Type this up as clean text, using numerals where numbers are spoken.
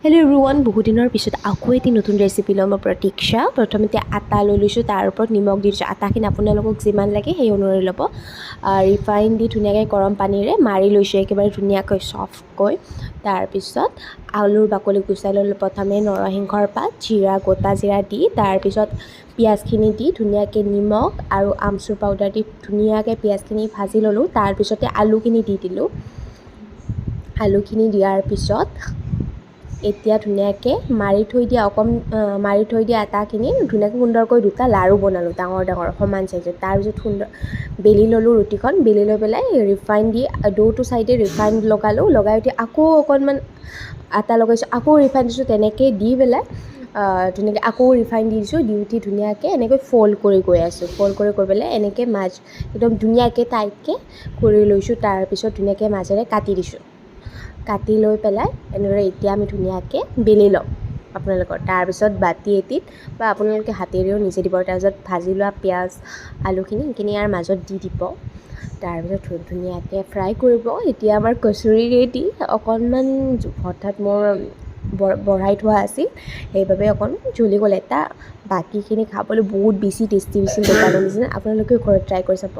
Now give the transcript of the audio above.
Hello' everyone, বহুত দিনৰ পিছত আকৌ এটি নতুন ৰেচিপি ল'ম। মই প্ৰতীক্ষা। প্ৰথমতে আটা লৈ লৈছোঁ, তাৰ ওপৰত নিমখ দি দিছোঁ। আটাখিনি আপোনালোকক যিমান লাগে সেই অনুসৰি ল'ব। ৰিফাইন দি ধুনীয়াকৈ গৰম পানীৰে মাৰি লৈছোঁ একেবাৰে ধুনীয়াকৈ ছফ্টকৈ। তাৰপিছত আলুৰ বাকলি গুচাই ল'লোঁ। প্ৰথমে নৰসিংহৰ পাত, জিৰা, গোটা জিৰা দি তাৰপিছত পিঁয়াজখিনি দি ধুনীয়াকৈ নিমখ আৰু আমচুৰ পাউডাৰ দি ধুনীয়াকৈ পিঁয়াজখিনি ভাজি ল'লোঁ। তাৰপিছতে আলুখিনি দি দিলোঁ। আলুখিনি দিয়াৰ পিছত এতিয়া ধুনীয়াকৈ মাৰি থৈ দিয়া আটাখিনি ধুনীয়াকৈ সুন্দৰকৈ দুটা লাড়ু বনালোঁ, ডাঙৰ ডাঙৰ সমান চাইজত। তাৰপিছত বেলি ল'লোঁ ৰুটিখন, বেলি লৈ পেলাই ৰিফাইন দি দুয়োটো ছাইডে ৰিফাইন লগাই উঠি আকৌ অকণমান আটা লগাইছোঁ, আকৌ ৰিফাইন দিছোঁ। তেনেকৈ দি পেলাই ধুনীয়াকৈ আকৌ ৰিফাইন দি দিছোঁ। দি উঠি ধুনীয়াকৈ এনেকৈ ফ'ল্ড কৰি গৈ আছোঁ। ফ'ল্ড কৰি পেলাই এনেকৈ একদম ধুনীয়াকৈ টাইটকৈ কৰি লৈছোঁ। তাৰপিছত ধুনীয়াকৈ মাজেৰে কাটি দিছোঁ। কাটি লৈ পেলাই এনেদৰে এতিয়া আমি ধুনীয়াকৈ বেলি ল'ম আপোনালোকৰ। তাৰপিছত বাতি এটিত বা আপোনালোকে হাতেৰেও নিজে দিব। তাৰপিছত ভাজি লোৱা পিঁয়াজ আলুখিনি সেইখিনি ইয়াৰ মাজত দি দিব। তাৰপিছত ধুনীয়াকৈ ফ্ৰাই কৰিব। এতিয়া আমাৰ কচুৰি ৰেডি। অকণমান হঠাৎ মোৰ বঢ়াই থোৱা আছিল, সেইবাবে অকণমান জ্বলি গ'ল। বাকীখিনি খাবলৈ বহুত বেছি টেষ্টি হৈছিল দোকানৰ নিচিনা। আপোনালোকেও ঘৰত ট্ৰাই কৰি চাব।